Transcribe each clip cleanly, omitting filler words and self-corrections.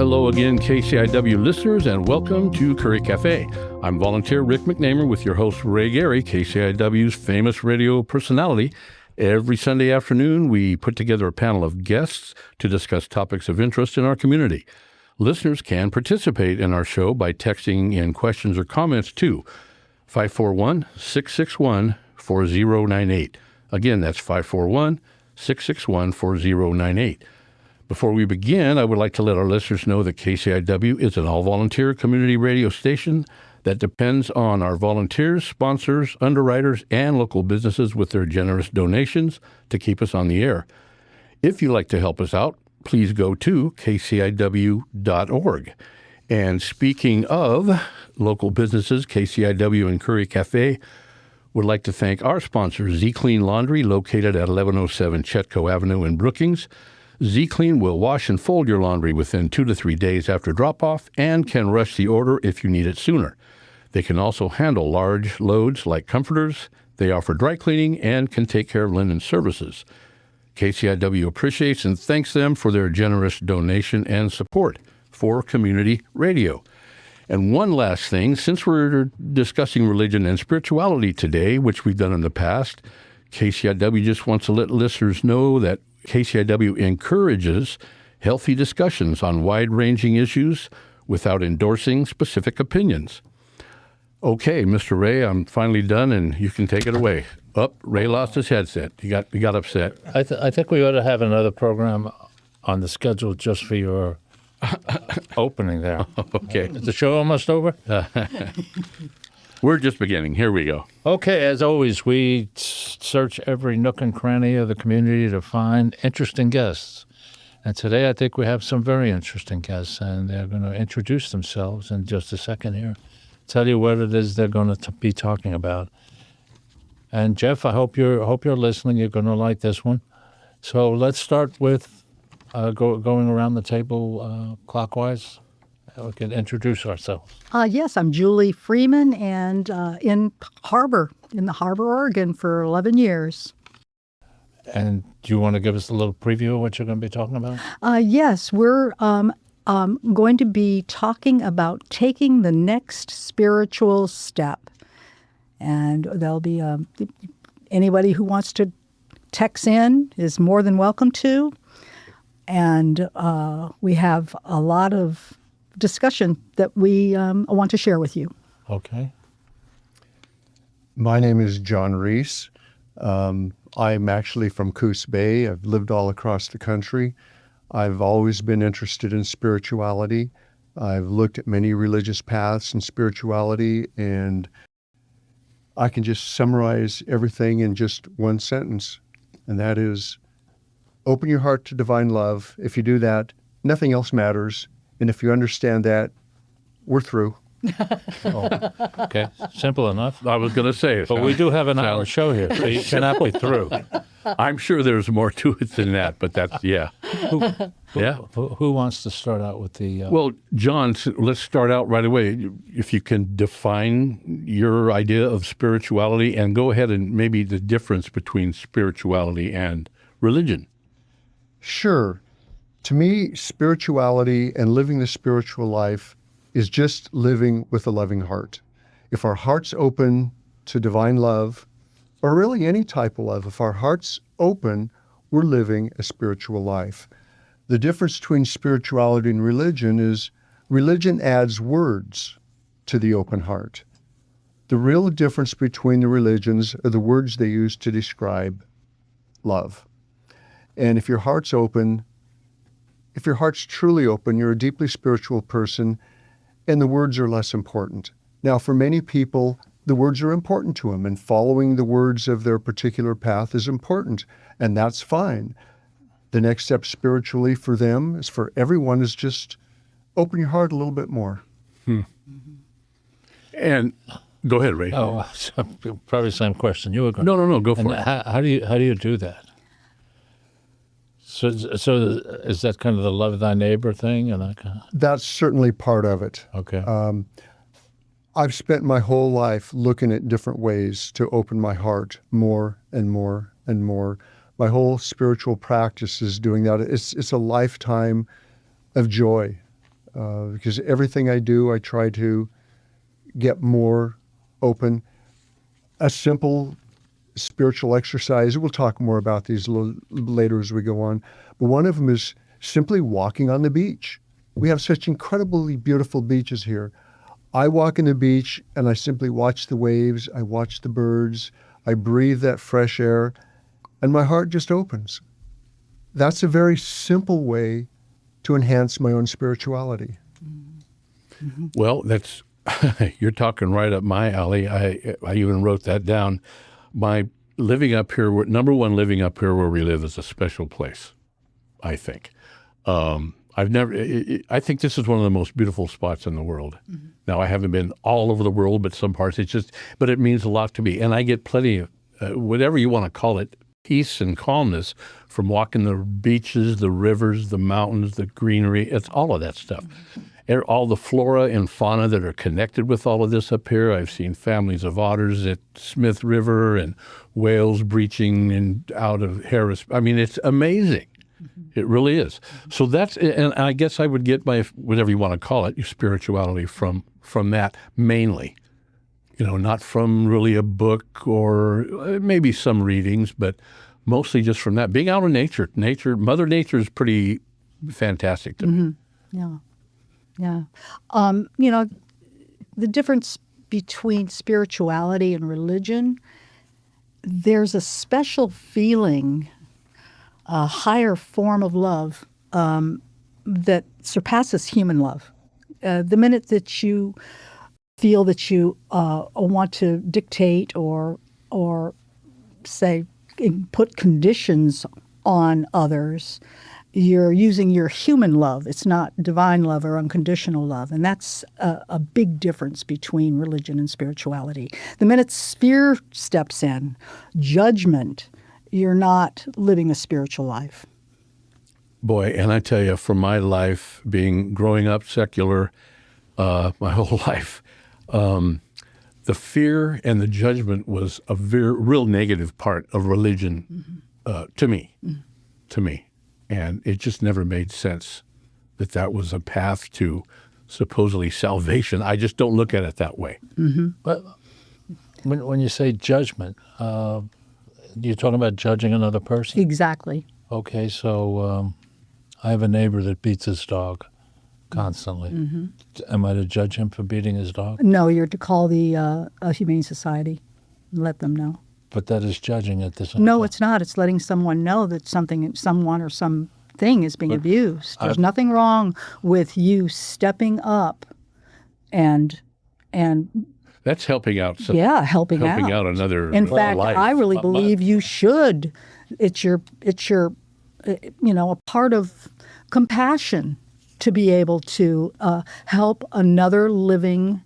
Hello again, KCIW listeners, and welcome to Curry Café. I'm volunteer Rick McNamara with your host, Ray Gary, KCIW's famous radio personality. Every Sunday afternoon, we put together a panel of guests to discuss topics of interest in our community. Listeners can participate in our show by texting in questions or comments to 541-661-4098. Again, that's 541-661-4098. Before we begin, I would like to let our listeners know that KCIW is an all-volunteer community radio station that depends on our volunteers, sponsors, underwriters, and local businesses with their generous donations to keep us on the air. If you'd like to help us out, please go to kciw.org. And speaking of local businesses, KCIW and Curry Café would like to thank our sponsor, Z-Clean Laundry, located at 1107 Chetco Avenue in Brookings. Z-Clean will wash and fold your laundry within 2 to 3 days after drop-off and can rush the order if you need it sooner. They can also handle large loads like comforters. They offer dry cleaning and can take care of linen services. KCIW appreciates and thanks them for their generous donation and support for community radio. And one last thing, since we're discussing religion and spirituality today, which we've done in the past, KCIW just wants to let listeners know that KCIW encourages healthy discussions on wide-ranging issues without endorsing specific opinions. Okay, Mr. Ray, I'm finally done, and you can take it away. Ray lost his headset. He got upset. I think we ought to have another program on the schedule just for your opening there. Okay. Is the show almost over? We're just beginning. Here we go. Okay, as always, we search every nook and cranny of the community to find interesting guests. And today I think we have some very interesting guests, and they're going to introduce themselves in just a second here, tell you what it is they're going to be talking about. And Jeff, I hope you're listening. You're going to like this one. So let's start with going around the table clockwise. We can introduce ourselves. Yes, I'm Julie Freeman, and in the Harbor, Oregon, for 11 years. And do you want to give us a little preview of what you're going to be talking about? Yes, we're going to be talking about taking the next spiritual step. And there'll be anybody who wants to text in is more than welcome to. And we have a lot of discussion that we want to share with you. Okay. My name is John Reese. I'm actually from Coos Bay. I've lived all across the country. I've always been interested in spirituality. I've looked at many religious paths and spirituality, and I can just summarize everything in just one sentence, and that is, open your heart to divine love. If you do that, nothing else matters. And if you understand that, we're through. Oh, okay, simple enough. I was going to say it. But we do have an hour show here, so you cannot be through. I'm sure there's more to it than that, but that's, yeah. Who wants to start out with the... Well, John, let's start out right away. If you can define your idea of spirituality and go ahead and maybe the difference between spirituality and religion. Sure. To me, spirituality and living the spiritual life is just living with a loving heart. If our heart's open to divine love, or really any type of love, if our heart's open, we're living a spiritual life. The difference between spirituality and religion is religion adds words to the open heart. The real difference between the religions are the words they use to describe love. And if your heart's open, if your heart's truly open, you're a deeply spiritual person, and the words are less important. Now, for many people, the words are important to them, and following the words of their particular path is important, and that's fine. The next step spiritually for them, is for everyone, is just open your heart a little bit more. And go ahead, Ray. Oh, probably the same question you were going. No, go for it. How do you do that? So is that kind of the love thy neighbor thing? And That's certainly part of it. Okay. I've spent my whole life looking at different ways to open my heart more and more and more. My whole spiritual practice is doing that. It's a lifetime of joy because everything I do, I try to get more open. A simple spiritual exercise, we'll talk more about these a little later as we go on, but one of them is simply walking on the beach. We have such incredibly beautiful beaches here. I walk on the beach and I simply watch the waves, I watch the birds, I breathe that fresh air, and my heart just opens. That's a very simple way to enhance my own spirituality. Well, that's you're talking right up my alley. I even wrote that down. My living up here, number one, living up here where we live is a special place, I think. I think this is one of the most beautiful spots in the world. Now, I haven't been all over the world, but some parts, but it means a lot to me. And I get plenty of, whatever you want to call it, peace and calmness from walking the beaches, the rivers, the mountains, the greenery. It's all of that stuff. All the flora and fauna that are connected with all of this up here. I've seen families of otters at Smith River and whales breaching and out of Harris. I mean, it's amazing. It really is. So and I guess I would get my, whatever you want to call it, your spirituality from that mainly. Not from really a book or maybe some readings, but mostly just from that. Being out in nature. Mother Nature is pretty fantastic to me. Yeah. Yeah. The difference between spirituality and religion, there's a special feeling, a higher form of love that surpasses human love. The minute that you feel that you want to dictate or say put conditions on others, you're using your human love. It's not divine love or unconditional love. And that's a big difference between religion and spirituality. The minute fear steps in, judgment, you're not living a spiritual life. Boy, and I tell you, from my life, growing up secular my whole life, the fear and the judgment was a real negative part of religion to me. And it just never made sense that was a path to supposedly salvation. I just don't look at it that way. But when you say judgment, you're talking about judging another person? Exactly. Okay, so I have a neighbor that beats his dog constantly. Am I to judge him for beating his dog? No, you're to call the Humane Society and let them know. But that is judging at the same No, time. it's not. It's letting someone know that someone or something is being abused. There's nothing wrong with you stepping up and that's helping out. Helping out another In fact, life. I really believe you should. It's your a part of compassion to be able to help another living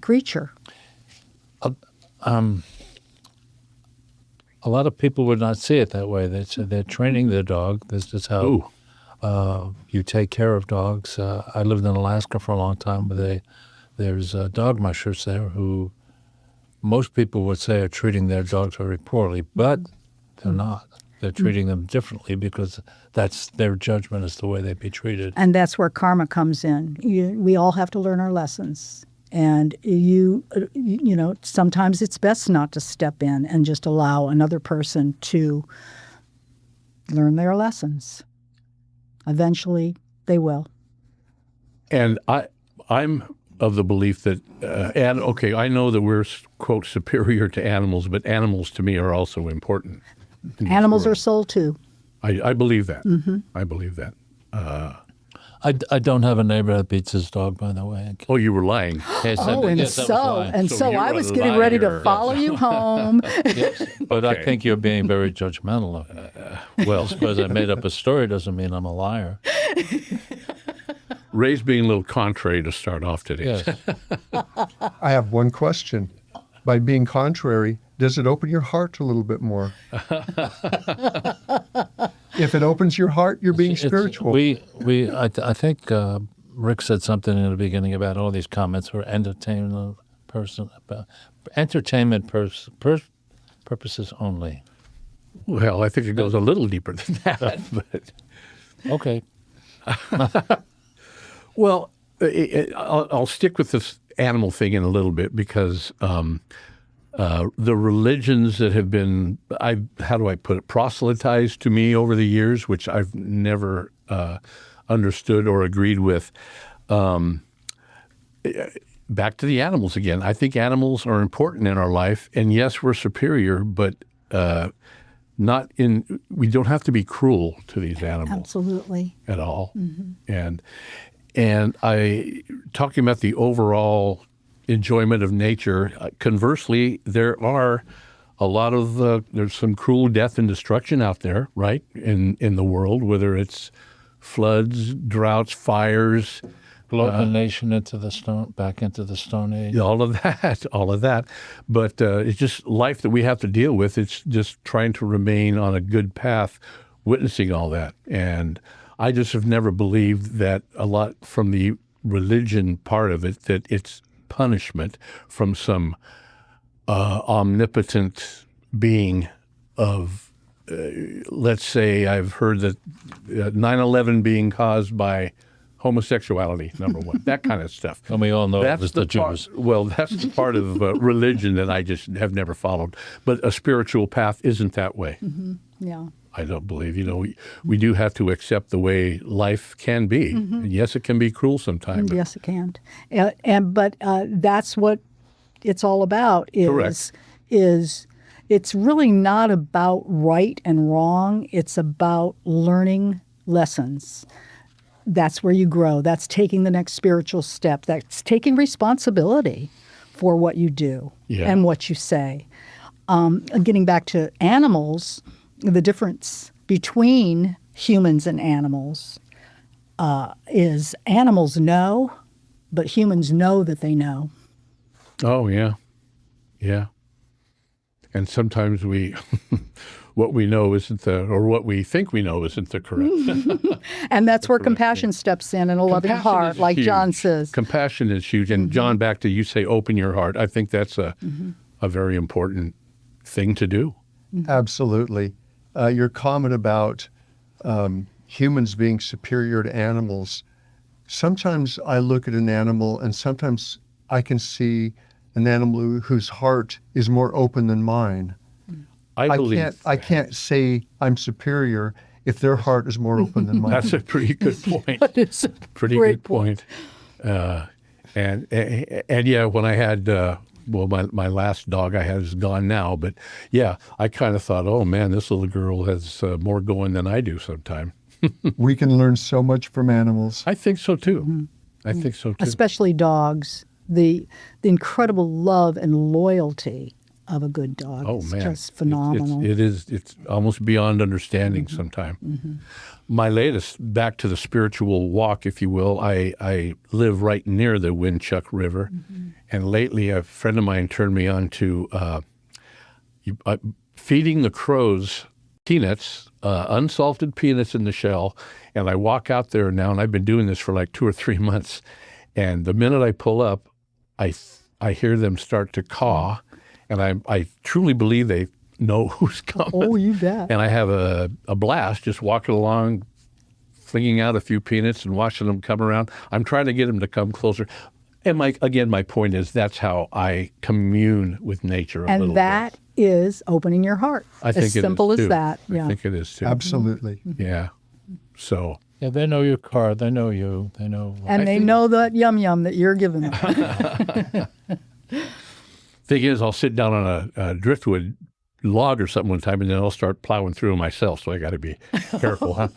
creature. A lot of people would not see it that way. They say they're training their dog. This is how you take care of dogs. I lived in Alaska for a long time, but there's dog mushers there who most people would say are treating their dogs very poorly, but they're not. They're treating them differently because that's their judgment as the way they'd be treated. And that's where karma comes in. We all have to learn our lessons. And sometimes it's best not to step in and just allow another person to learn their lessons. Eventually, they will. And I'm of the belief that, I know that we're, quote, superior to animals, but animals to me are also important. Animals are soul too. I believe that. I believe that. I don't have a neighbor that beats his dog, by the way. Oh, you were lying. Yes, So you're I was a getting ready to liar. follow you home. Yes, but I think you're being very judgmental of me. Well, Just because I made up a story doesn't mean I'm a liar. Ray's being a little contrary to start off today. Yes. I have one question. By being contrary, does it open your heart a little bit more? If it opens your heart, you're being spiritual. I think Rick said something in the beginning about all these comments were entertainment purposes only. Well, I think it goes a little deeper than that. But Okay. well, I'll stick with this animal thing in a little bit because the religions that have been, how do I put it, proselytized to me over the years, which I've never understood or agreed with. Back to the animals again. I think animals are important in our life, and yes, we're superior, but we don't have to be cruel to these animals. Absolutely. At all. And I talking about the overall enjoyment of nature. Conversely, there are a lot of there's some cruel death and destruction out there, right? In the world, whether it's floods, droughts, fires, Float the nation into the back into the Stone Age. all of that. But it's just life that we have to deal with. It's just trying to remain on a good path, witnessing all that. And I just have never believed that a lot from the religion part of it, that it's punishment from some omnipotent being of, let's say, I've heard that 9/11 being caused by homosexuality, number one, that kind of stuff. And we all know it was the part, Jews. well, that's the part of religion that I just have never followed. But a spiritual path isn't that way. Yeah. I don't believe. We do have to accept the way life can be. And yes, it can be cruel sometimes. Yes, it can. But that's what it's all about. Correct. Is it's really not about right and wrong. It's about learning lessons. That's where you grow. That's taking the next spiritual step. That's taking responsibility for what you do and what you say. Getting back to animals, the difference between humans and animals is animals know, but humans know that they know. Oh, yeah. Yeah. And sometimes what we know isn't or what we think we know isn't the correct. And that's where compassion steps in and a loving Compassion heart, is like huge. John says. Compassion is huge. And John, back to you say, open your heart. I think that's a very important thing to do. Absolutely. Your comment about humans being superior to animals, sometimes I look at an animal and sometimes I can see an animal whose heart is more open than mine. I can't say I'm superior if their heart is more open than mine. That's a pretty good point. That is a Pretty great good point. And yeah, when I had my last dog I had is gone now, but yeah, I kind of thought, oh man, this little girl has more going than I do sometime. We can learn so much from animals. I think so too. I think so too. Especially dogs. The incredible love and loyalty of a good dog is just phenomenal. It's almost beyond understanding sometimes. My latest, back to the spiritual walk, if you will, I live right near the Winchuck River. And lately a friend of mine turned me on to feeding the crows peanuts, unsalted peanuts in the shell. And I walk out there now, and I've been doing this for like 2 or 3 months. And the minute I pull up, I hear them start to caw. And I truly believe they know who's coming. Oh, you bet. And I have a blast just walking along, flinging out a few peanuts and watching them come around. I'm trying to get them to come closer. And my point is that's how I commune with nature a little bit. And that is opening your heart. I think as simple as that. I think it is too. Absolutely. Yeah. So. Yeah, they know your car. They know you. They know. And they know that yum that you're giving them. Thing is, I'll sit down on a driftwood log or something one time, and then I'll start plowing through them myself. So I got to be careful. Huh?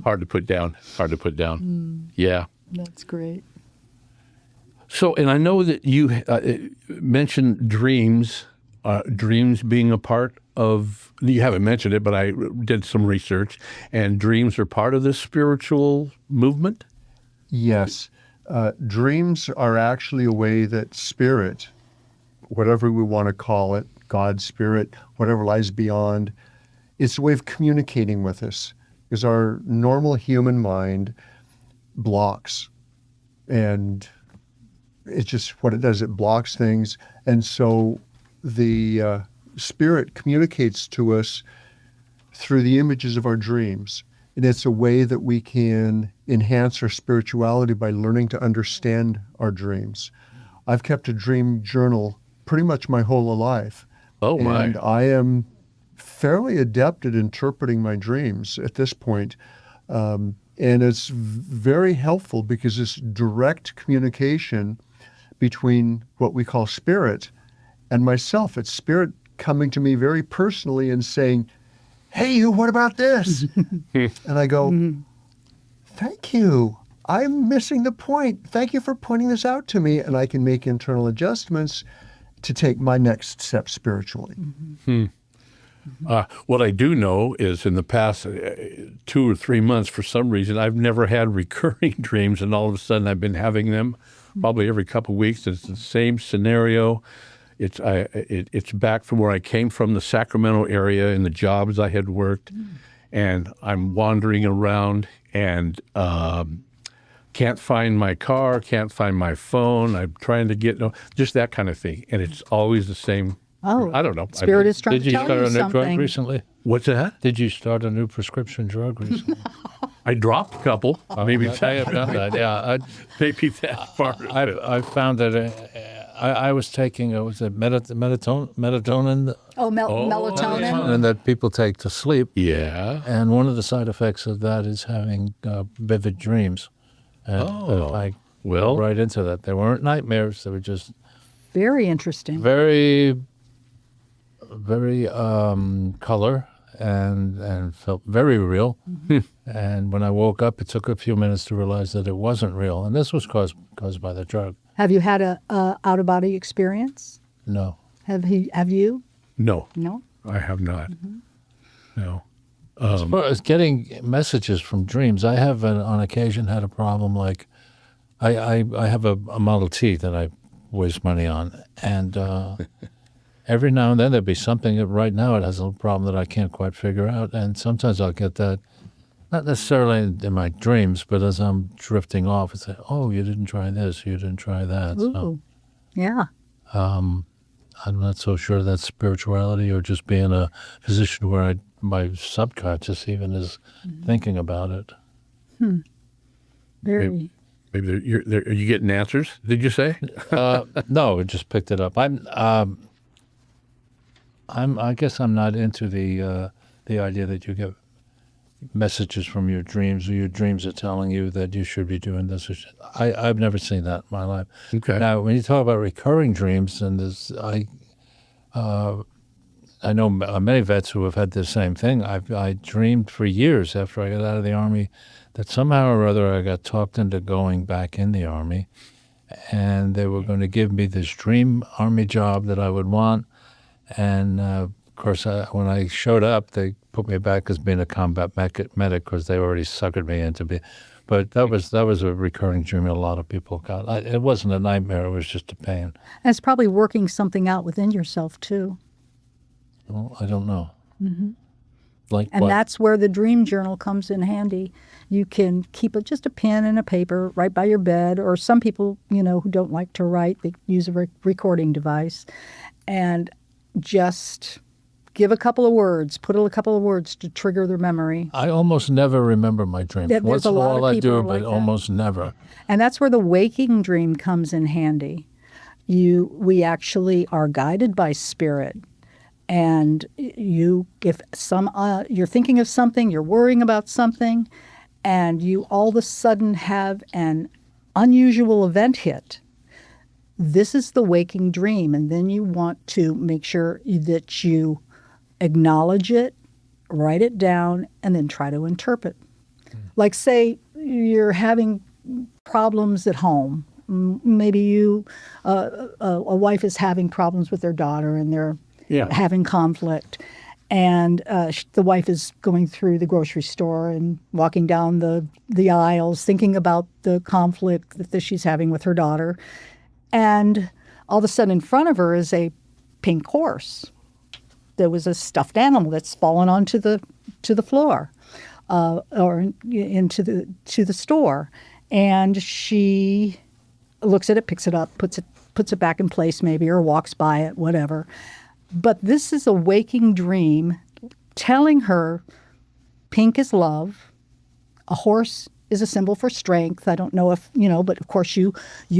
Hard to put down. Yeah. That's great. So, and I know that you mentioned dreams, dreams being a part of, you haven't mentioned it, but I did some research, and dreams are part of this spiritual movement? Yes. Dreams are actually a way that spirit, whatever we want to call it, God, spirit, whatever lies beyond, it's a way of communicating with us. Because our normal human mind blocks, and it's just what it does. It blocks things. And so the spirit communicates to us through the images of our dreams. And it's a way that we can enhance our spirituality by learning to understand our dreams. I've kept a dream journal pretty much my whole life. Oh, my. And I am fairly adept at interpreting my dreams at this point. And it's very helpful because it's direct communication between what we call spirit and myself. It's spirit coming to me very personally and saying, "Hey, you, what about this?" And I go, "Thank you. I'm missing the point. Thank you for pointing this out to me." And I can make internal adjustments to take my next step spiritually. What I do know is in the past 2 or 3 months, for some reason, I've never had recurring dreams, and all of a sudden I've been having them probably every couple of weeks. It's the same scenario. It's back from where I came from, the Sacramento area, and the jobs I had worked, and I'm wandering around and can't find my car, can't find my phone. I'm trying to get just that kind of thing, and it's always the same. Oh, I don't know. Spirit is trying Did to you tell start you a new drug something. recently? What's that? Did you start a new prescription drug recently? I dropped a couple. Maybe I have done that. Yeah, maybe that part. I found that I was taking was it melatonin Oh, melatonin. and that people take to sleep, Yeah. and one of the side effects of that is having vivid dreams. And I Well, right into that. They weren't nightmares. They were just Very interesting. very color and felt very real. And when I woke up, it took a few minutes to realize that it wasn't real, and this was caused by the drug. Have you had a out of body experience? No. Have you? no, No. I have not. No. As far as getting messages from dreams, I have on occasion had a problem. Like, I have a Model T that I waste money on, and every now and then there'll be something that right now it has a little problem that I can't quite figure out, and sometimes I'll get that, not necessarily in my dreams, but as I'm drifting off, it's like, "Oh, you didn't try this, you didn't try that." So, Ooh. Yeah. I'm not so sure that's spirituality or just being in a position where my subconscious even is thinking about it. Very. Maybe are you getting answers? Did you say? No, it just picked it up. I guess I'm not into the idea that you get messages from your dreams, or your dreams are telling you that you should be doing this. I've never seen that in my life. Okay. Now, when you talk about recurring dreams, and I know many vets who have had the same thing. I dreamed for years after I got out of the Army that somehow or other I got talked into going back in the Army, and they were going to give me this dream Army job that I would want. And of course, when I showed up, they put me back as being a combat medic because they already suckered me into being. But that was a recurring dream a lot of people got. It wasn't a nightmare; it was just a pain. And it's probably working something out within yourself too. Well, I don't know. Like And what? that's where the dream journal comes in handy. You can keep just a pen and a paper right by your bed, or some people, who don't like to write, they use a recording device, and just give a couple of words, put a couple of words to trigger their memory. I almost never remember my dreams. There's Once a in a lot of while I people do, are but like that. almost never. And that's where the waking dream comes in handy. We actually are guided by spirit. And if you're thinking of something, you're worrying about something, and you all of a sudden have an unusual event hit, this is the waking dream. And then you want to make sure that you acknowledge it, write it down, and then try to interpret. Like, say you're having problems at home. Maybe a wife is having problems with their daughter, and they're having conflict. And the wife is going through the grocery store and walking down the aisles, thinking about the conflict that she's having with her daughter. And all of a sudden in front of her is a pink horse. There was a stuffed animal that's fallen onto the floor or into the store. And she looks at it, picks it up, puts it back in place maybe, or walks by it, whatever. But this is a waking dream telling her pink is love, A horse is a symbol for strength. I don't know if, but of course you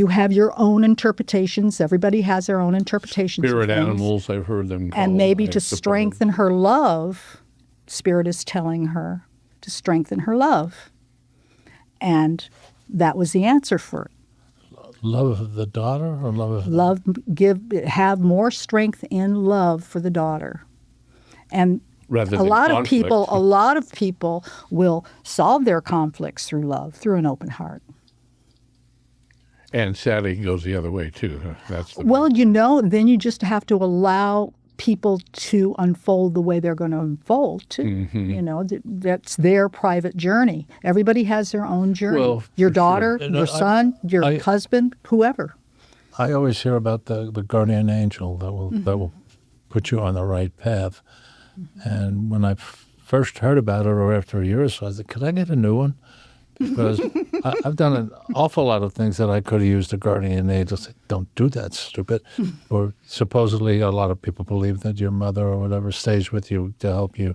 have your own interpretations. Everybody has their own interpretations of Spirit things. animals, I've heard them called. And maybe I to suppose. strengthen her love, Spirit is telling her to strengthen her love. And that was the answer for it. Love of the daughter or love of Have more strength in love for the daughter. And Rather a than lot conflict. of people will solve their conflicts through love, through an open heart. And sadly, it goes the other way, too. That's the Well, then you just have to allow people to unfold the way they're going to unfold, too. Mm-hmm. That's their private journey. Everybody has their own journey. Well, Your for daughter, sure. your son, your husband, whoever. I always hear about the guardian angel that will put you on the right path. And when I first heard about it, or after a year or so, I said, could I get a new one? Because I've done an awful lot of things that I could have used a guardian angel. Say, don't do that, stupid. Or supposedly a lot of people believe that your mother or whatever stays with you to help you.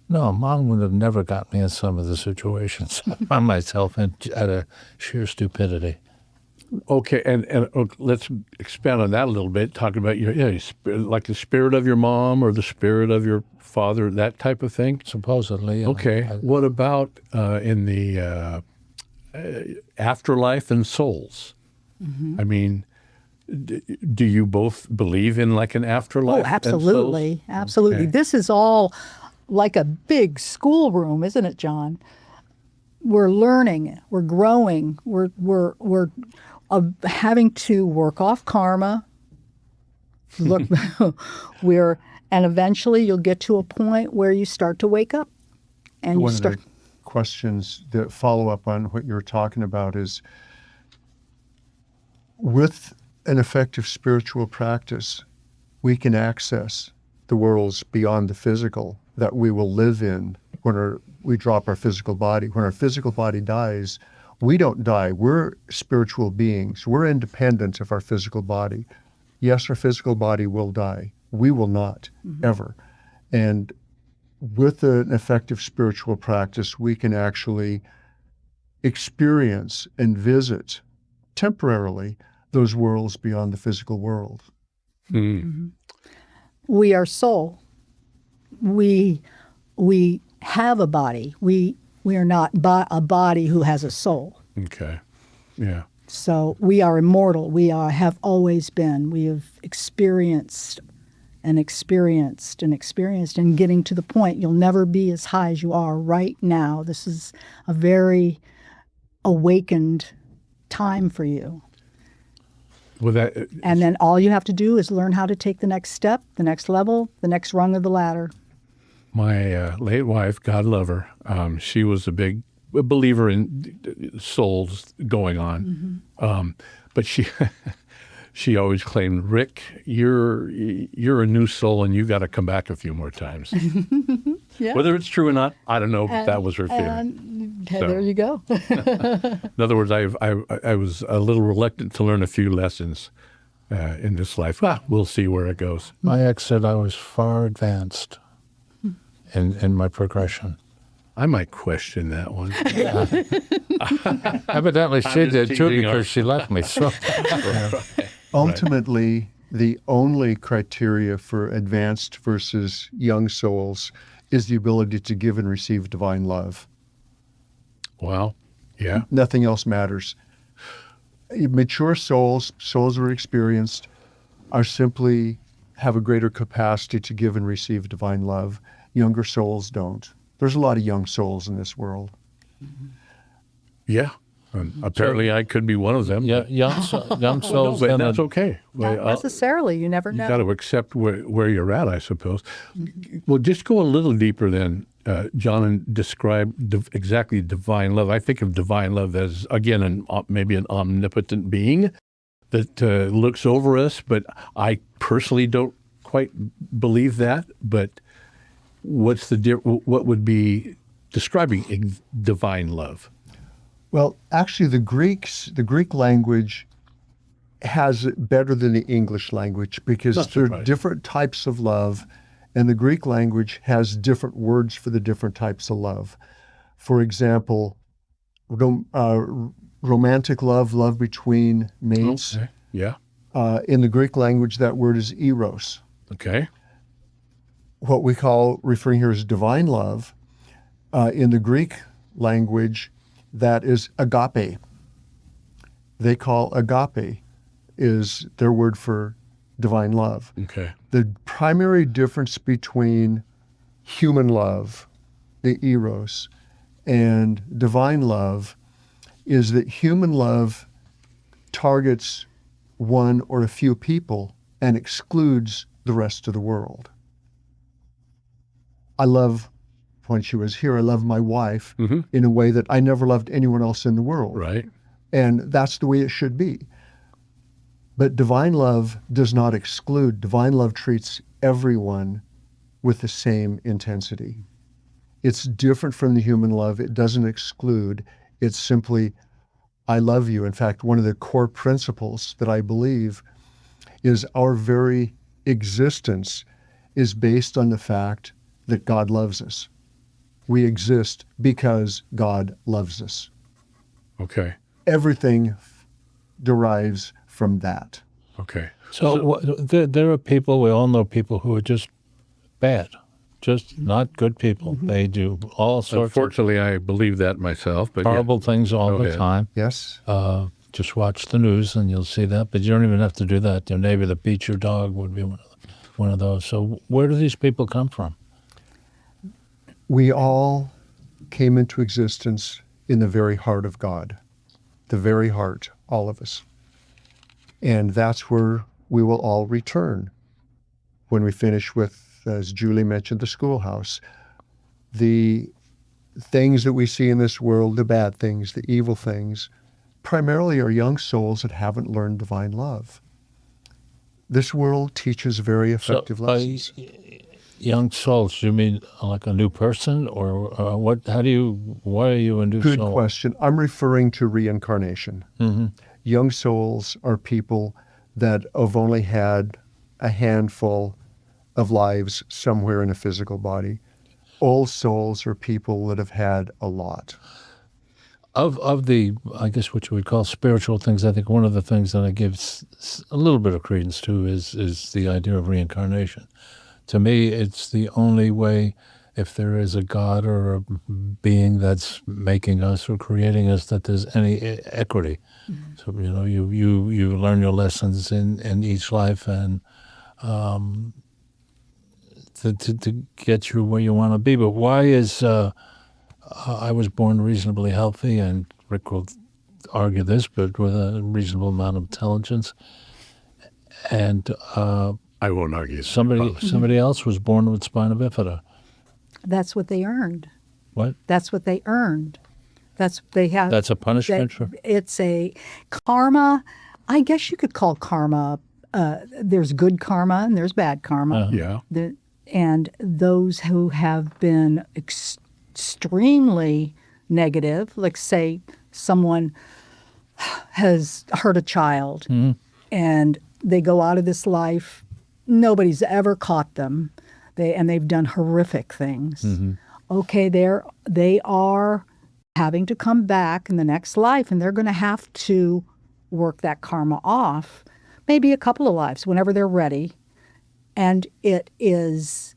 No, Mom would have never got me in some of the situations I found myself in out of sheer stupidity. Okay, and let's expand on that a little bit, talking about your spirit, like the spirit of your mom or the spirit of your father, that type of thing. Supposedly. Okay, what about in the afterlife and souls? Mm-hmm. I mean, do you both believe in like an afterlife? Oh, absolutely. And souls? Absolutely. Okay. This is all like a big schoolroom, isn't it, John? We're learning, we're growing, we're having to work off karma. Look, and eventually you'll get to a point where you start to wake up, and One you of start. the questions that follow up on what you're talking about is, with an effective spiritual practice, we can access the worlds beyond the physical that we will live in when we drop our physical body. When our physical body dies, we don't die. We're spiritual beings. We're independent of our physical body. Yes, our physical body will die. We will not, ever. And with an effective spiritual practice, we can actually experience and visit temporarily those worlds beyond the physical world. Mm. We are soul. We have a body. We are not a body who has a soul. Okay, yeah. So we are immortal. We have always been. We have experienced and experienced and experienced, and getting to the point you'll never be as high as you are right now. This is a very awakened time for you. Well, And then all you have to do is learn how to take the next step, the next level, the next rung of the ladder. my late wife, God love her, she was a big believer in souls going on. But she she always claimed, Rick, you're a new soul and you got to come back a few more times. Yeah. Whether it's true or not, I don't know, but that was her feeling. And So. there you go. In other words, I was a little reluctant to learn a few lessons in this life. We'll see where it goes. My ex said I was far advanced in my progression. I might question that one. Evidently, she just did too teasing her. because she left me. So Ultimately, the only criteria for advanced versus young souls is the ability to give and receive divine love. Wow. Yeah. Nothing else matters. Mature souls that are experienced, are simply have a greater capacity to give and receive divine love. Younger souls don't. There's a lot of young souls in this world. Yeah. And apparently, I could be one of them. yeah, young souls. But gonna- that's okay. Not necessarily. You never You know. got to accept where you're at, I suppose. Well, just go a little deeper then, John, and describe exactly divine love. I think of divine love as, again, maybe an omnipotent being that looks over us, but I personally don't quite believe that. But what would be describing divine love? Well, actually, the Greek language has it better than the English language because Not there are surprised. different types of love, and the Greek language has different words for the different types of love. For example, romantic love, love between mates. Okay. Yeah. In the Greek language, that word is eros. Okay. What we call, referring here as divine love, in the Greek language, that is agape. They call agape is their word for divine love. Okay. The primary difference between human love, the eros, and divine love is that human love targets one or a few people and excludes the rest of the world. I love, when she was here, I love my wife in a way that I never loved anyone else in the world. Right. And that's the way it should be. But divine love does not exclude. Divine love treats everyone with the same intensity. It's different from the human love. It doesn't exclude. It's simply, I love you. In fact, one of the core principles that I believe is our very existence is based on the fact that God loves us. We exist because God loves us. Okay. Everything derives from that. Okay. So there are people, we all know people who are just bad, just not good people. They do all sorts Unfortunately, I believe that myself, but of horrible things all Go the ahead. time. Yes? Just watch the news and you'll see that, but you don't even have to do that. Your neighbor that beats your dog would be one of those. So where do these people come from? We all came into existence in the very heart of God, the very heart, all of us. And that's where we will all return when we finish with, as Julie mentioned, the schoolhouse. The things that we see in this world, the bad things, the evil things, primarily are young souls that haven't learned divine love. This world teaches very effective lessons. Young souls, you mean like a new person, or what? Why are you a new Good soul? question. I'm referring to reincarnation. Mm-hmm. Young souls are people that have only had a handful of lives somewhere in a physical body. Old souls are people that have had a lot. Of the, I guess what you would call spiritual things, I think one of the things that I give a little bit of credence to is the idea of reincarnation. To me, it's the only way, if there is a God or a being that's making us or creating us, that there's any equity. So, you learn your lessons in each life and to get you where you want to be. But why is I was born reasonably healthy, and Rick will argue this, but with a reasonable amount of intelligence. And I won't argue. somebody else was born with spina bifida. That's what they earned. What? That's what they earned. That's they have. That's a punishment for. It's a karma. I guess you could call karma. There's good karma and there's bad karma. Yeah. And those who have been extremely negative, like say someone has hurt a child and they go out of this life, nobody's ever caught them, they've done horrific things. Okay, they are having to come back in the next life, and they're going to have to work that karma off, maybe a couple of lives, whenever they're ready. And it is,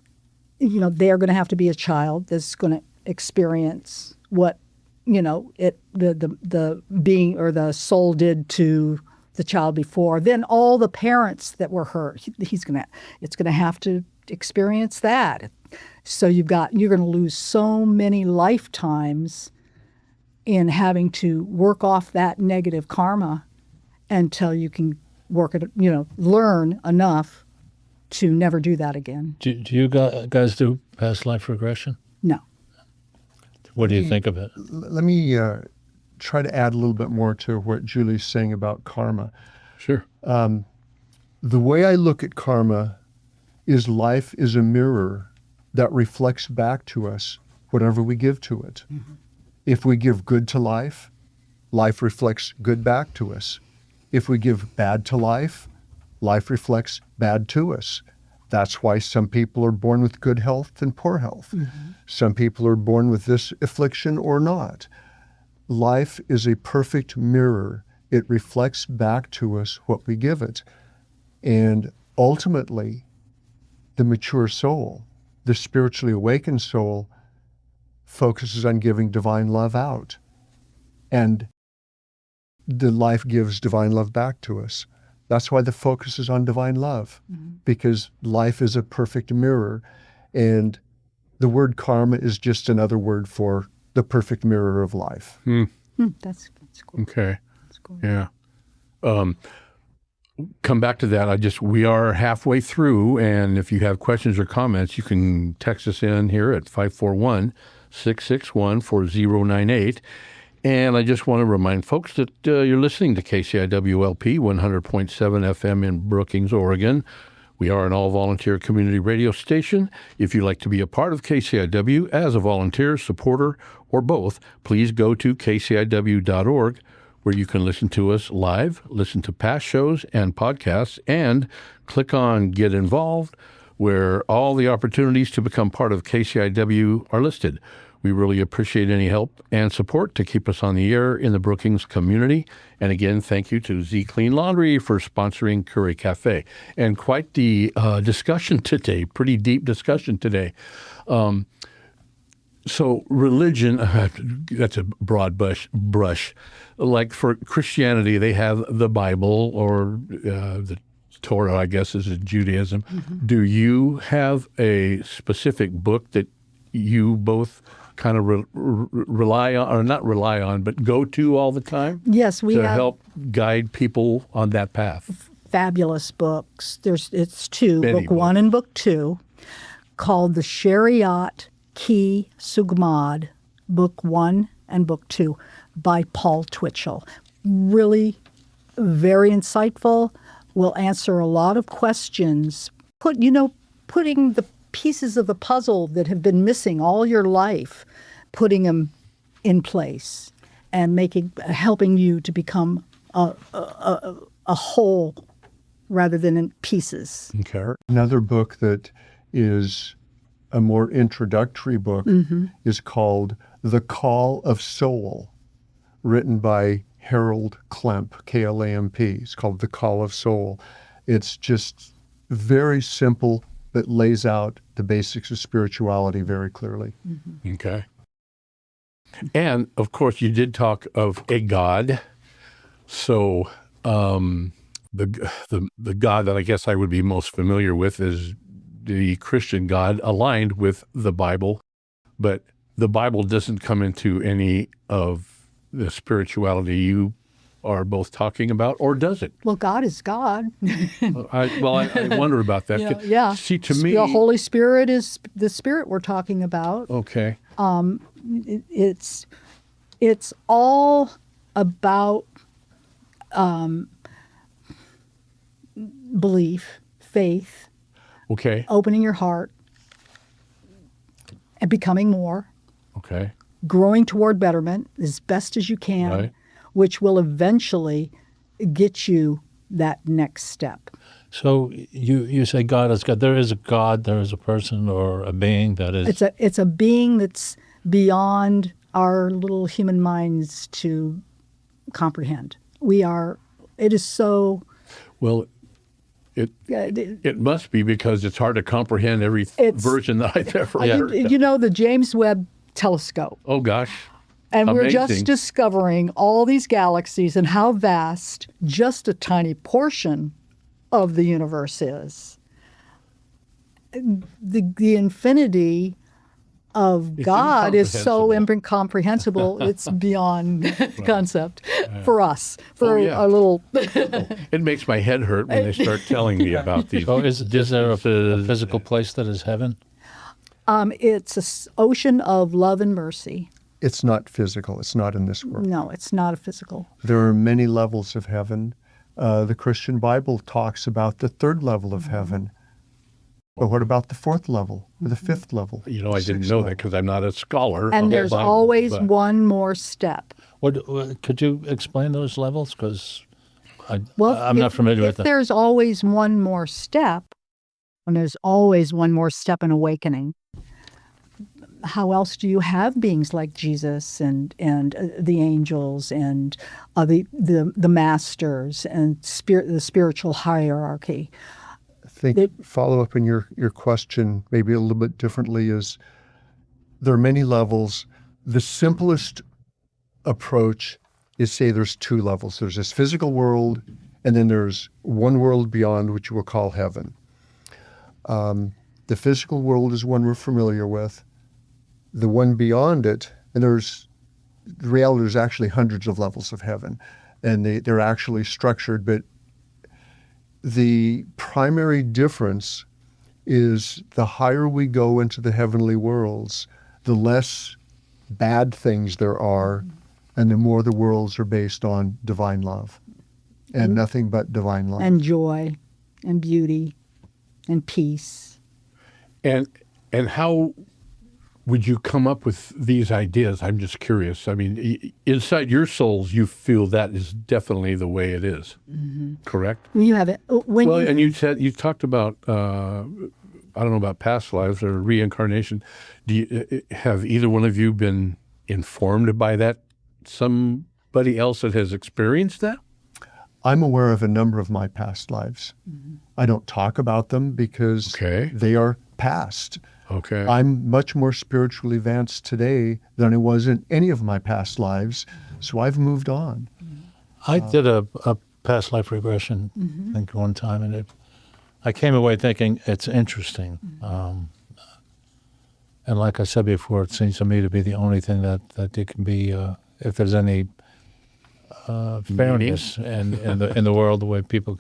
they're going to have to be a child that's going to experience what, the being or the soul did to the child before. Then all the parents that were hurt, it's going to have to experience that. So you're going to lose so many lifetimes in having to work off that negative karma until you can work it, learn enough to never do that again. Do you guys do past life regression? No. What do you think of it? Let me try to add a little bit more to what Julie's saying about karma. Sure. The way I look at karma is life is a mirror that reflects back to us whatever we give to it. If we give good to life, life reflects good back to us. If we give bad to life, life reflects bad to us. That's why some people are born with good health and poor health. Some people are born with this affliction or not. Life is a perfect mirror. It reflects back to us what we give it. And ultimately, the mature soul, the spiritually awakened soul, focuses on giving divine love out. And the life gives divine love back to us. That's why the focus is on divine love, because life is a perfect mirror. And the word karma is just another word for the perfect mirror of life. That's cool. Okay. That's cool. Yeah. Come back to that. We are halfway through, and if you have questions or comments, you can text us in here at 541-661-4098. And I just want to remind folks that you're listening to KCIWLP 100.7 FM in Brookings, Oregon. We are an all-volunteer community radio station. If you'd like to be a part of KCIW as a volunteer, supporter, or both, please go to kciw.org, where you can listen to us live, listen to past shows and podcasts, and click on Get Involved, where all the opportunities to become part of KCIW are listed. We really appreciate any help and support to keep us on the air in the Brookings community. And again, thank you to Z Clean Laundry for sponsoring Curry Café. And quite the discussion today, pretty deep discussion today. So religion, that's a broad brush. Like for Christianity, they have the Bible, or the Torah, I guess, is in Judaism. Do you have a specific book that you both kind of rely on, or not rely on, but go to all the time? Yes, we to have help guide people on that path. fabulous books. It's two, Many book one and book two, called the Shariat Ki Sugmad, book one and book two, by Paul Twitchell. Really very insightful, will answer a lot of questions. Putting the pieces of the puzzle that have been missing all your life, putting them in place and helping you to become a whole rather than in pieces. Okay. Another book that is a more introductory book is called The Call of Soul, written by Harold Klemp, Klamp. It's called The Call of Soul. It's just very simple, but lays out the basics of spirituality very clearly. Okay. And of course, you did talk of a God. So the God that I guess I would be most familiar with is the Christian God, aligned with the Bible. But the Bible doesn't come into any of the spirituality you are both talking about, or does it? Well, God is God. I wonder about that. Yeah. See, to me, the Holy Spirit is the Spirit we're talking about. okay. It's all about belief, faith, Okay. opening your heart, and becoming more, Okay. growing toward betterment as best as you can, Right. which will eventually get you that next step. So you say God is God. There is a God. There is a person or a being that is. It's a being that's beyond our little human minds to comprehend. It is so. Well, it must be, because it's hard to comprehend every version that I've ever heard. The James Webb Telescope. Oh, gosh. And we're just Amazing. discovering all these galaxies and how vast just a tiny portion of the universe is. The infinity of God is so incomprehensible, it's beyond concept for us, for yeah. our little... It makes my head hurt when they start telling me about these. So is there a physical place that is heaven? It's an ocean of love and mercy. It's not physical. It's not in this world. No, it's not a physical. There are many levels of heaven. The Christian Bible talks about the third level of heaven. But what about the fourth level, or the fifth level? I didn't know that because I'm not a scholar. And of the there's Bible, always but- one more step. Could you explain those levels? Because I'm Well, not familiar with if them. there's always one more step, And there's always one more step in awakening. How else do you have beings like Jesus and the angels and the masters and the spiritual hierarchy? I think follow up in your question, maybe a little bit differently, is there are many levels. The simplest approach is say there's two levels. There's this physical world, and then there's one world beyond, which we'll call heaven. The physical world is one we're familiar with. The one beyond it, and the reality, there's actually hundreds of levels of heaven, and they're actually structured, but the primary difference is the higher we go into the heavenly worlds, the less bad things there are, and the more the worlds are based on divine love and nothing but divine love. And joy and beauty and peace. And how would you come up with these ideas? I'm just curious. I mean, inside your souls, you feel that is definitely the way it is, correct? You have it. And you talked about, I don't know about past lives or reincarnation. Have either one of you been informed by that? Somebody else that has experienced that? I'm aware of a number of my past lives. I don't talk about them because they are past. Okay. I'm much more spiritually advanced today than I was in any of my past lives, so I've moved on. I did a past life regression, I think, one time, and I came away thinking it's interesting. And like I said before, it seems to me to be the only thing that it can be, if there's any fairness in the world, the way people.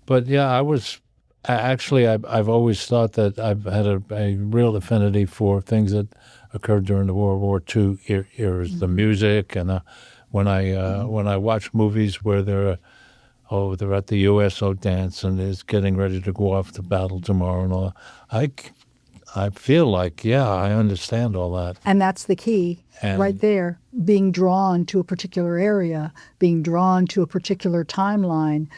But yeah, I've always thought that I've had a real affinity for things that occurred during the World War II eras, the music, and when I watch movies where they're at the USO dance and is getting ready to go off to battle tomorrow and all, I feel like, I understand all that. And that's the key right there, being drawn to a particular area, being drawn to a particular timeline.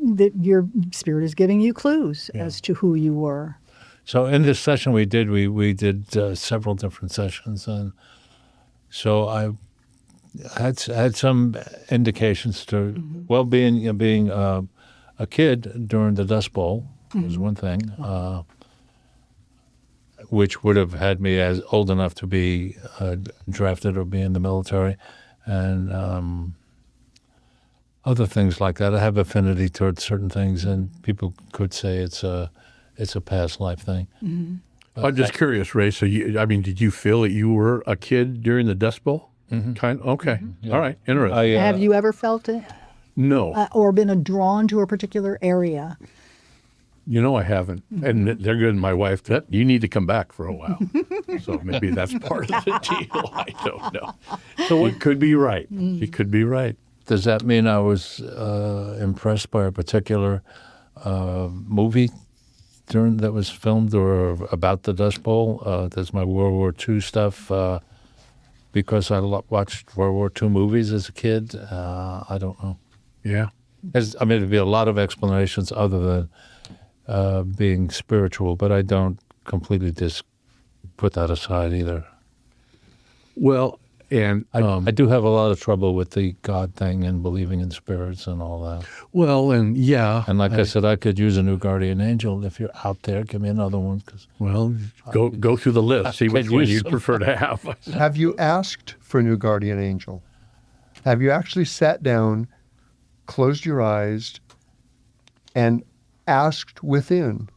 That your spirit is giving you clues as to who you were. So in this session we did several different sessions, and so I had some indications to being a kid during the Dust Bowl was one thing, which would have had me as old enough to be drafted or be in the military, and other things like that. I have affinity towards certain things, and people could say it's a past life thing. I'm just curious, Ray. So, did you feel that you were a kid during the Dust Bowl? Okay. Yeah. All right. Interesting. Have you ever felt it? No. Or been drawn to a particular area? I haven't. And they're good. My wife, you need to come back for a while. So maybe that's part of the deal. I don't know. So it could be right. She could be right. Does that mean I was impressed by a particular movie that was filmed or about the Dust Bowl? There's my World War II stuff because I watched World War II movies as a kid. I don't know. Yeah. There'd be a lot of explanations other than being spiritual, but I don't completely just put that aside either. Well, and I do have a lot of trouble with the God thing and believing in spirits and all that. Well, and and like I said, I could use a new guardian angel. If you're out there, give me another one. Go through the list. See which one you'd prefer to have. Have you asked for a new guardian angel? Have you actually sat down, closed your eyes, and asked within,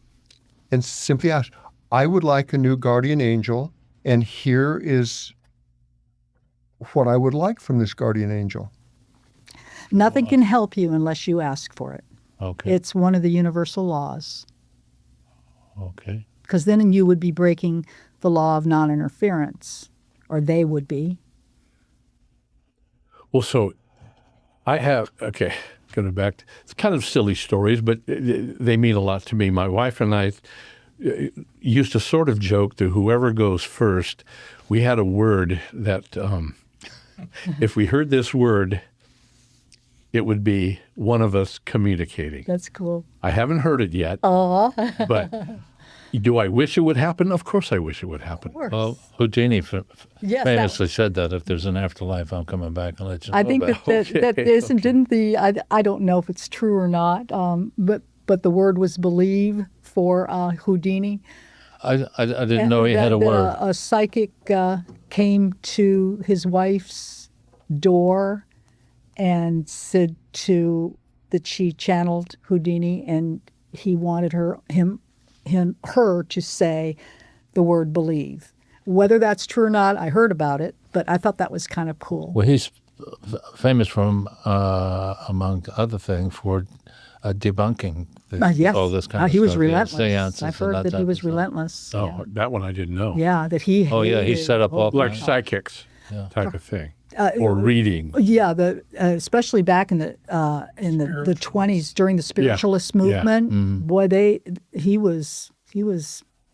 and simply asked, "I would like a new guardian angel, and here is what I would like from this guardian angel." Nothing can help you unless you ask for it. Okay. It's one of the universal laws. Okay. Because then you would be breaking the law of non-interference, or they would be. Well, so I have, going back, it's kind of silly stories, but they mean a lot to me. My wife and I used to sort of joke to whoever goes first. We had a word that if we heard this word, it would be one of us communicating. That's cool. I haven't heard it yet, but do I wish it would happen? Of course I wish it would happen. Well, Houdini Yes, famously said that if there's an afterlife, I'm coming back and let you know I think about it. that isn't, didn't the, I don't know if it's true or not, but the word was believe for Houdini. I didn't know he had a word. A psychic came to his wife's door and said that she channeled Houdini, and he wanted her to say the word believe. Whether that's true or not, I heard about it, but I thought that was kind of cool. Well, he's famous from, among other things, for debunking Yes. all this kind of he was stuff. relentless. Seances I've and heard that he type was of stuff. relentless. Oh, that one I didn't know. Yeah, that he. Oh, yeah, he hated- set up all Like kinds. psychics type of thing. Or reading. Yeah, especially back in the 20s during the spiritualist movement. Boy, he was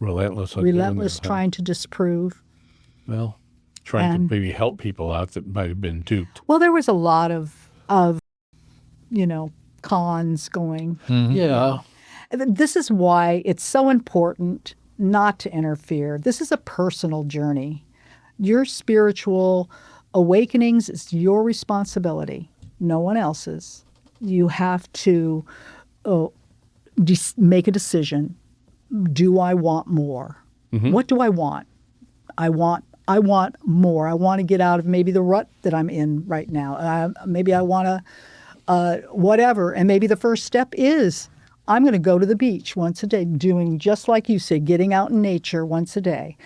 Relentless. on doing relentless that, huh? trying to disprove. Well, trying And- to maybe help people out that might have been duped. Well, there was a lot of cons going. Yeah. This is why it's so important not to interfere. This is a personal journey. Your spiritual awakenings is your responsibility, no one else's. You have to make a decision. Do I want more? What do I want? I want more. I want to get out of maybe the rut that I'm in right now. Maybe I want to whatever. And maybe the first step is I'm going to go to the beach once a day, doing just like you say, getting out in nature once a day.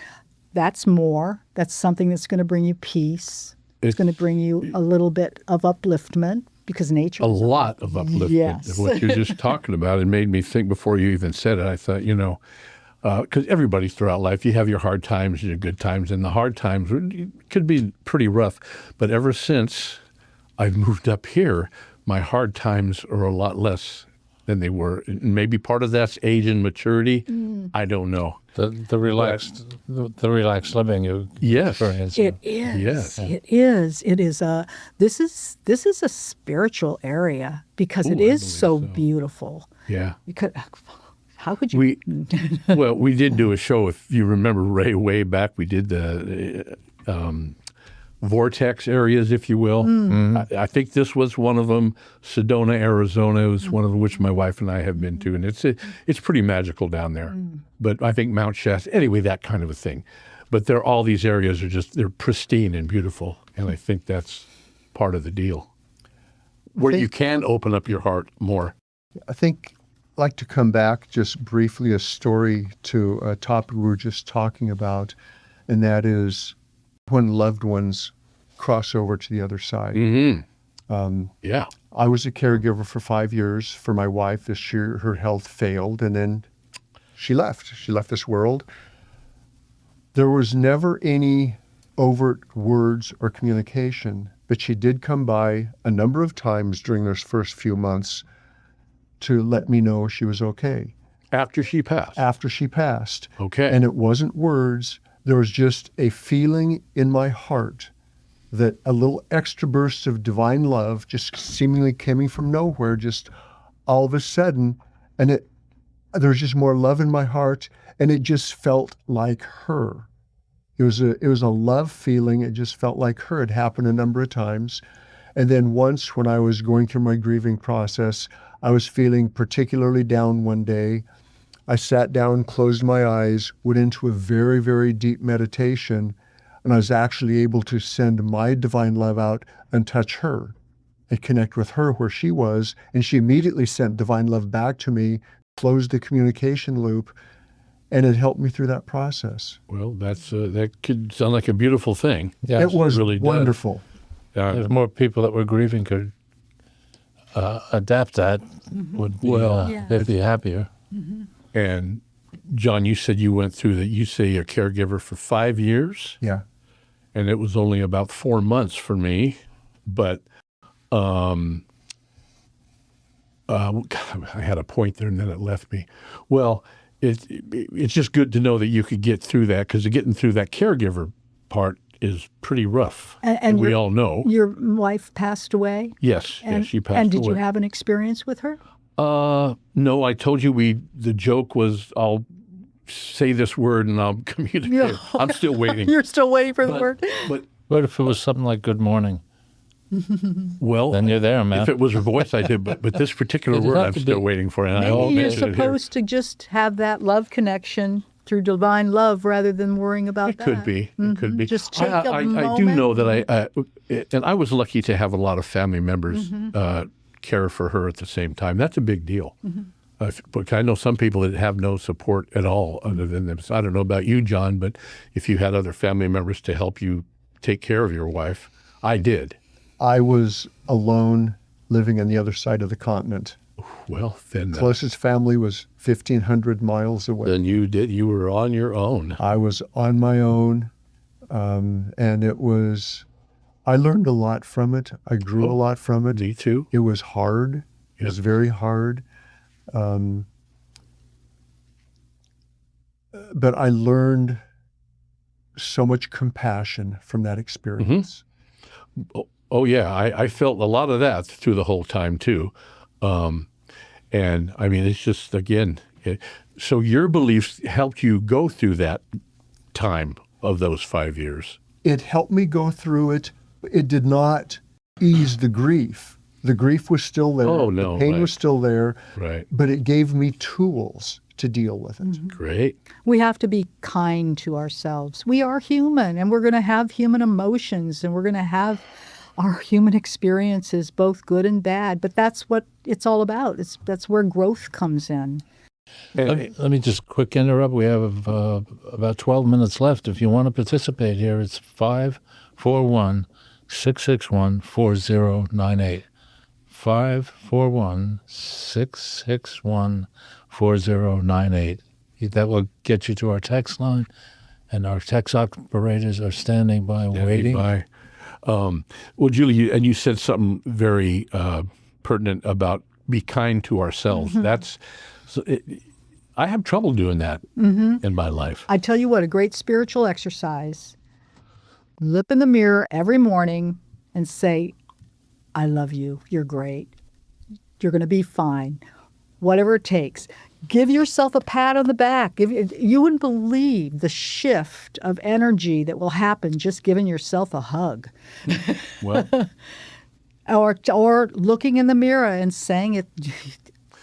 That's more. That's something that's going to bring you peace. It's going to bring you a little bit of upliftment because nature. A lot of upliftment Yes. of what you're just talking about. It made me think before you even said it. I thought, because everybody throughout life, you have your hard times, your good times, and the hard times could be pretty rough. But ever since I've moved up here, my hard times are a lot less than they were. And maybe part of that's age and maturity. I don't know. The relaxed living you Yes. experience. It is. Yes. It is. It is a. This is a spiritual area because it is so beautiful. Yeah. Because how could you? We did do a show, if you remember, Ray, way back. We did the vortex areas, if you will. I think this was one of them. Sedona, Arizona was one of which my wife and I have been to, and it's pretty magical down there. But I think Mount Shasta, anyway, that kind of a thing. But all these areas they're pristine and beautiful, and I think that's part of the deal, where you can open up your heart more. I think I'd like to come back just briefly a story to a topic we were just talking about, and that is when loved ones cross over to the other side. Yeah. I was a caregiver for 5 years for my wife. This year, her health failed, and then she left. She left this world. There was never any overt words or communication, but she did come by a number of times during those first few months to let me know she was okay. After she passed. After she passed. Okay. And it wasn't words. There was just a feeling in my heart that a little extra burst of divine love just seemingly coming from nowhere, just all of a sudden, and there was just more love in my heart, and it just felt like her. It was a love feeling. It just felt like her. It happened a number of times. And then once when I was going through my grieving process, I was feeling particularly down one day. I sat down, closed my eyes, went into a very, very deep meditation, and I was actually able to send my divine love out and touch her and connect with her where she was. And she immediately sent divine love back to me, closed the communication loop, and it helped me through that process. Well, that could sound like a beautiful thing. Yeah, It was really does. wonderful. if more people that were grieving could adapt that, would be, they'd be happier. And John, you said you went through that. You say you're a caregiver for 5 years, Yeah. and it was only about 4 months for me. But I had a point there, and then it left me. Well, it's just good to know that you could get through that, because getting through that caregiver part, is pretty rough. And we all know. Your wife passed away? Yes, she passed away. And did you have an experience with her? No, I told you the joke was I'll say this word and I'll communicate. Yeah. I'm still waiting. You're still waiting for the word? But What if it was something like good morning? well, Then you're there, man. if it was her voice, I did. But this particular It word, has I'm to still be- waiting for. And I Maybe all you're mentioned it here. supposed to just have that love connection through divine love rather than worrying about It could be. It could be. Just take a I do moment. know that and I was lucky to have a lot of family members care for her at the same time. That's a big deal. But I know some people that have no support at all other than them. So I don't know about you, John, but if you had other family members to help you take care of your wife, I did. I was alone living on the other side of the continent. Well, then Closest family was 1,500 miles away. then you were on your own. I was on my own, and I learned a lot from it. I grew a lot from it. Me too. It was hard. It was very hard. But I learned so much compassion from that experience. Oh yeah, I felt a lot of that through the whole time too. And I mean, it's just, again, so your beliefs helped you go through that time of those 5 years. It helped me go through it. It did not ease the grief. The grief was still there. Oh, no, The pain right. was still there. Right. But it gave me tools to deal with it. Great. We have to be kind to ourselves. We are human, and we're going to have human emotions, and we're going to have our human experiences, both good and bad. But that's what it's all about. That's where growth comes in. Let me just quick interrupt. We have about 12 minutes left. If you want to participate here, it's 541-661-4098. 541-661-4098. That will get you to our text line, and our text operators are standing by waiting. Bye. Well, Julie, and you said something very pertinent about be kind to ourselves. I have trouble doing that in my life. I tell you what, a great spiritual exercise. Look in the mirror every morning and say, I love you. You're great. You're going to be fine. Whatever it takes. Give yourself a pat on the back. You wouldn't believe the shift of energy that will happen just giving yourself a hug. Well, Or looking in the mirror and saying it,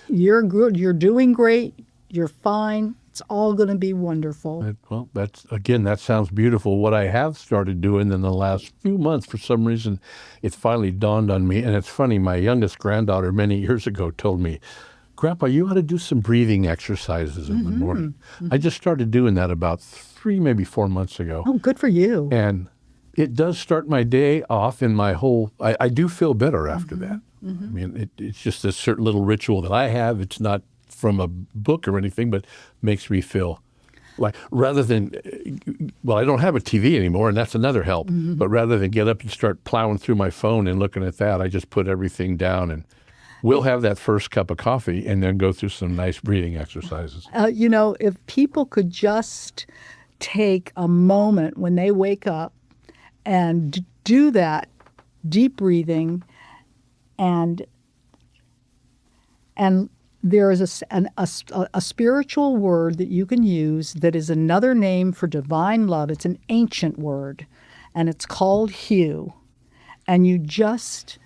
you're good, you're doing great, you're fine, it's all going to be wonderful. that sounds beautiful. What I have started doing in the last few months, for some reason, it finally dawned on me. And it's funny, my youngest granddaughter many years ago told me, Grandpa, you ought to do some breathing exercises in the morning. I just started doing that about 3, maybe 4 months ago. Oh, good for you. And it does start my day off in my whole, I do feel better after that. I mean, it's just a certain little ritual that I have. It's not from a book or anything, but makes me feel like, rather than, well, I don't have a TV anymore, and that's another help. But rather than get up and start plowing through my phone and looking at that, I just put everything down, and we'll have that first cup of coffee and then go through some nice breathing exercises. If people could just take a moment when they wake up and do that deep breathing, and there is a spiritual word that you can use that is another name for divine love. It's an ancient word, and it's called Hue. And you just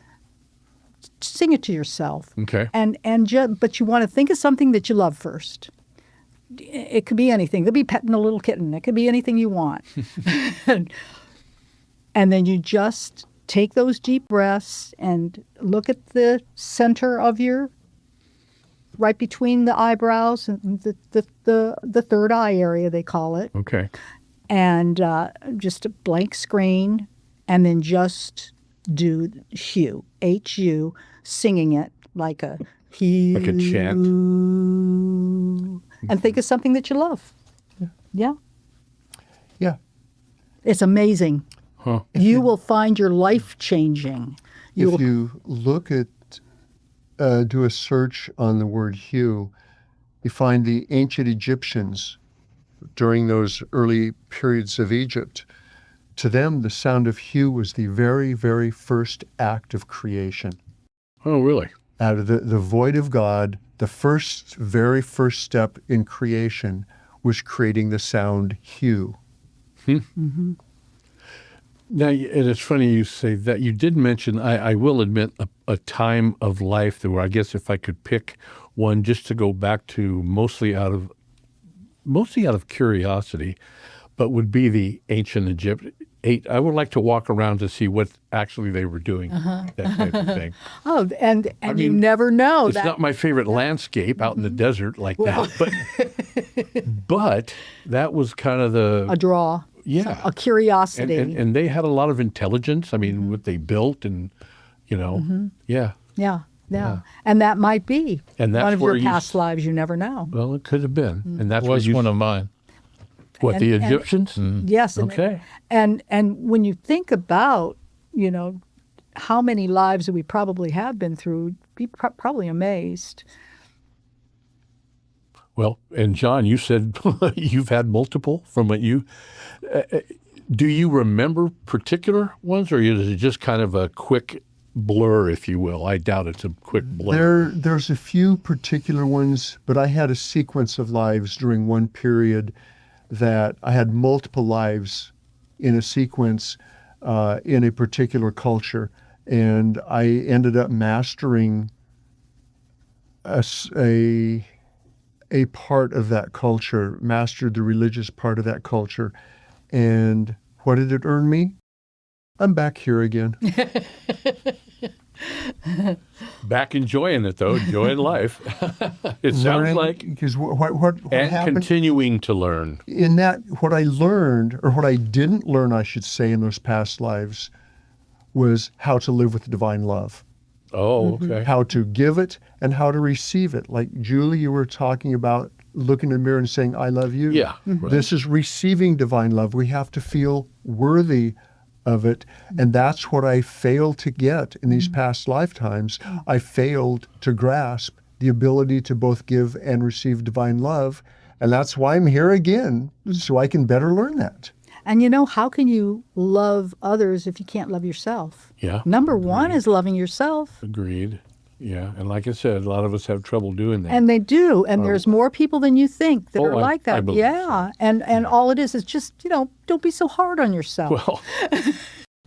sing it to yourself. Okay. But you want to think of something that you love first. It could be anything. It could be petting a little kitten. It could be anything you want. And then you just take those deep breaths and look at the center of right between the eyebrows and the third eye area, they call it. Okay. And just a blank screen, and then just do Hue, H-U, singing it like a Hue. Like a chant. And think of something that you love. Yeah. Yeah. It's amazing. Huh. You will find your life changing. If you look at, do a search on the word hue, you find the ancient Egyptians during those early periods of Egypt To them, the sound of hue was the very, very first act of creation. Oh, really? Out of the void of God, the very first step in creation was creating the sound hue. Now, it's funny you say that. You did mention, I will admit, a time of life where I guess if I could pick one just to go back to mostly out of curiosity, but would be the ancient Egypt. I would like to walk around to see what actually they were doing, that type of thing. Oh, and I you mean, never know It's that. not my favorite landscape out in the desert like that, but that was kind of a draw, yeah. a curiosity. And they had a lot of intelligence. I mean, what they built and, yeah. Yeah. And that might be And that's one of where your you past lives. You never know. Well, it could have been. And that's Was where one of mine. What, the and- Egyptians? Yes. Okay. And when you think about, how many lives that we probably have been through, be probably amazed. Well, and John, you said you've had multiple from what you. Do you remember particular ones, or is it just kind of a quick blur, if you will? I doubt it's a quick blur. There's a few particular ones, but I had a sequence of lives during one period that I had multiple lives in a sequence in a particular culture, and I ended up mastering a part of that culture, mastered the religious part of that culture. And what did it earn me? I'm back here again. Back enjoying it, though, enjoying life. It sounds Learning, like. because what And happened continuing to learn. in that, what I learned, or what I didn't learn, I should say, in those past lives, was how to live with divine love, Oh, okay. how to give it and how to receive it. Like Julie, you were talking about looking in the mirror and saying, "I love you." Yeah. Right. This is receiving divine love. We have to feel worthy of it. And that's what I failed to get in these past lifetimes. I failed to grasp the ability to both give and receive divine love. And that's why I'm here again, so I can better learn that. And how can you love others if you can't love yourself? Yeah. Number one is loving yourself. Agreed. Yeah. And like I said, a lot of us have trouble doing that. And they do. And there's more people than you think that are like I that. believe Yeah. And all it is just, don't be so hard on yourself. Well,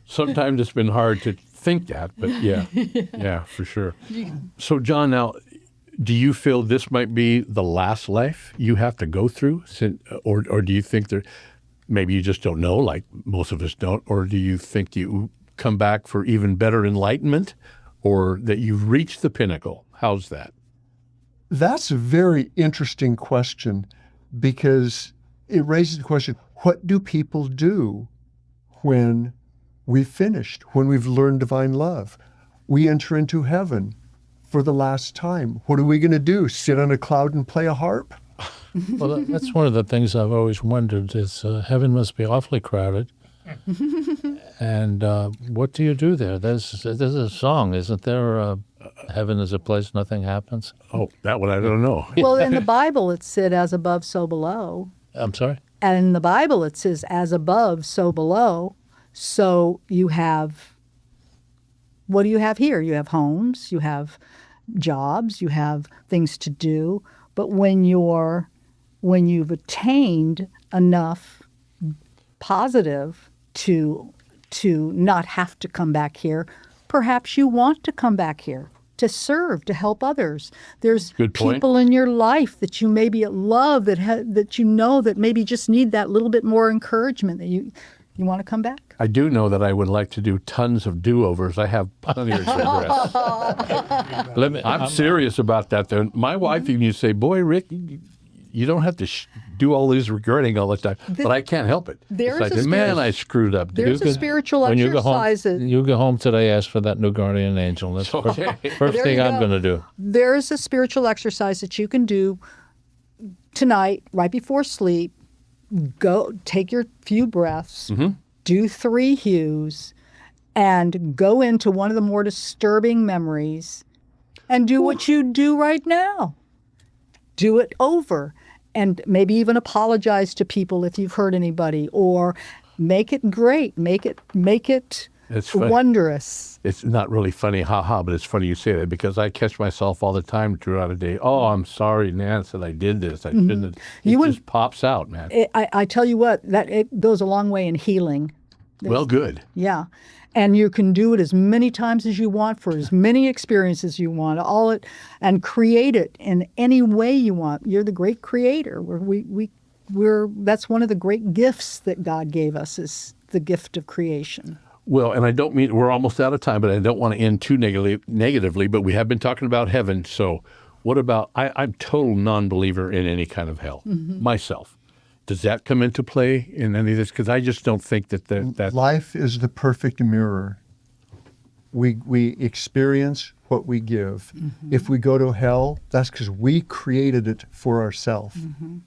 sometimes it's been hard to think that, but yeah, for sure. So, John, now, do you feel this might be the last life you have to go through? Or do you think maybe you just don't know, like most of us don't, or do you think you come back for even better enlightenment, or that you've reached the pinnacle? How's that? That's a very interesting question, because it raises the question, what do people do when we've finished, when we've learned divine love? We enter into heaven for the last time. What are we going to do? Sit on a cloud and play a harp? Well, that's one of the things I've always wondered is heaven must be awfully crowded. And what do you do there? There's a song, isn't there? Heaven is a place nothing happens. Oh, that one I don't know. Well, in the Bible, it said, as above, so below. I'm sorry? And in the Bible, it says, as above, so below. So you have, what do you have here? You have homes, you have jobs, you have things to do. But when you've attained enough positive to not have to come back here, perhaps you want to come back here to serve, to help others. There's Good point. people in your life that you maybe love that that maybe just need that little bit more encouragement, that you want to come back. I do know that I would like to do tons of do-overs. I have plenty of regrets. I'm serious about that, though. My wife even used to say, "Boy, Rick, you don't have to do all these regretting all the time." But I can't help it. There's It's like, a man, spirit- I screwed up. There's a spiritual When you go home, exercise. you go home today, ask for that new guardian angel. That's the Okay. first There thing you I'm go. going to do. There's a spiritual exercise that you can do tonight, right before sleep. Go take your few breaths, do 3 hues, and go into one of the more disturbing memories and do what you do right now. Do it over. And maybe even apologize to people if you've hurt anybody, or Make it great. Make it It's funny. wondrous. It's not really funny, but it's funny you say that because I catch myself all the time throughout a day. Oh, I'm sorry, Nance, that I did this. I shouldn't have. It just pops out, man. I tell you what, that it goes a long way in healing. Well, good. Yeah. And you can do it as many times as you want for as many experiences you want, and create it in any way you want. You're the great creator. That's one of the great gifts that God gave us, is the gift of creation. Well, and I don't mean, we're almost out of time, but I don't want to end too negatively, but we have been talking about heaven. So what about, I'm total non-believer in any kind of hell, myself. Does that come into play in any of this? Because I just don't think that Life is the perfect mirror. We experience what we give. If we go to hell, that's because we created it for ourselves.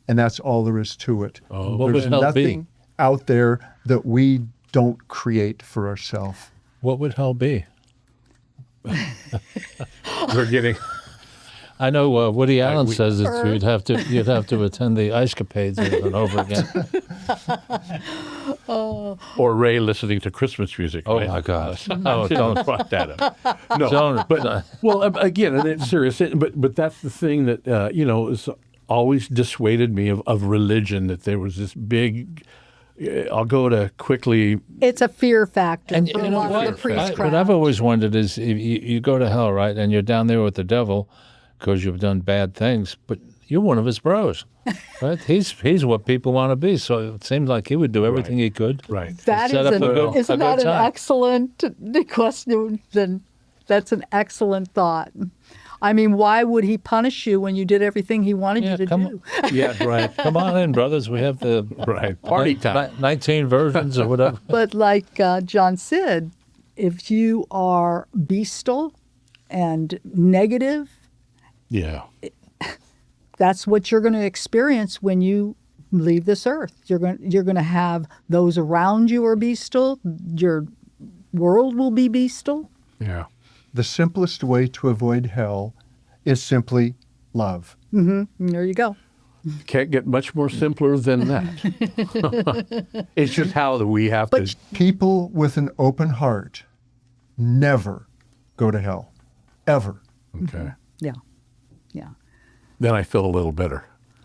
And that's all there is to it. What would There's hell nothing be? out there that we don't create for ourselves. What would hell be? we're getting. I know Woody Allen says that you'd have to attend the ice capades over and over again. Or Ray listening to Christmas music. Oh right? my gosh! Oh, don't brought that up. No, Don't. but well, again, and it's serious. But that's the thing that has always dissuaded me of religion. That there was this big. I'll go to quickly. It's a fear factor. And for you a know lot of the what? priestcraft. What I've always wondered is, you go to hell, right, and you're down there with the devil because you've done bad things, but you're one of his bros, right? He's what people want to be. So it seems like he would do everything he could. Right. That set is up a good- isn't a that good an time. excellent question? Then that's an excellent thought. I mean, why would he punish you when you did everything he wanted you to come do? on. Yeah. Right. Come on in, brothers. We have the Right. Party time. 19 versions or whatever. But like John said, if you are bestial and negative, Yeah. that's what you're going to experience when you leave this earth. You're going to have those around you are bestial. Your world will be bestial. Yeah. The simplest way to avoid hell is simply love. And there you go. Can't get much more simpler than that. It's just how we have to. People with an open heart never go to hell, ever. Okay. Yeah. Yeah. Then I feel a little better.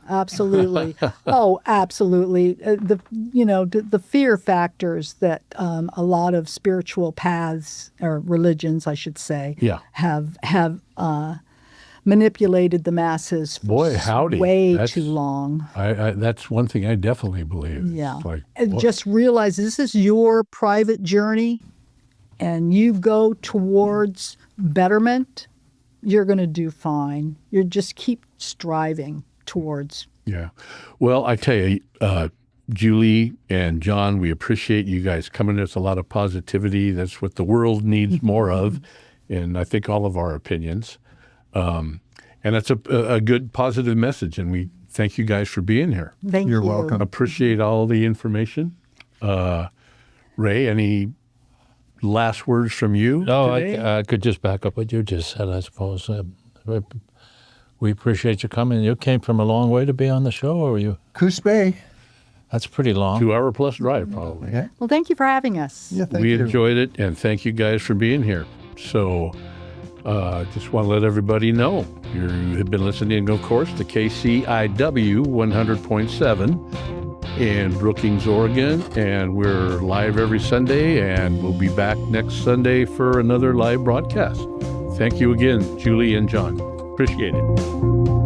Absolutely. Oh, absolutely. The fear factors that a lot of spiritual paths or religions, I should say, Yeah. have manipulated the masses for Boy, howdy. way That's- too long. I that's one thing I definitely believe. Yeah. It's like, And what? just realize this is your private journey, and you go towards betterment, you're going to do fine. You just keep striving towards. Yeah. Well, I tell you, Julie and John, we appreciate you guys coming. There's a lot of positivity. That's what the world needs more of, and I think all of our opinions. And that's a good positive message, and we thank you guys for being here. Thank You're you. welcome. Appreciate all the information. Ray, any last words from you No, today? I could just back up what you just said, I suppose. We appreciate you coming. You came from a long way to be on the show, or you? Coos Bay. That's pretty long. 2-hour plus drive, probably. Yeah, Well, thank you for having us. yeah thank We you. enjoyed it, and thank you guys for being here. So just want to let everybody know you have been listening, of course, to KCIW 100.7 in Brookings, Oregon, and we're live every Sunday, and we'll be back next Sunday for another live broadcast. Thank you again, Julie and John. Appreciate it.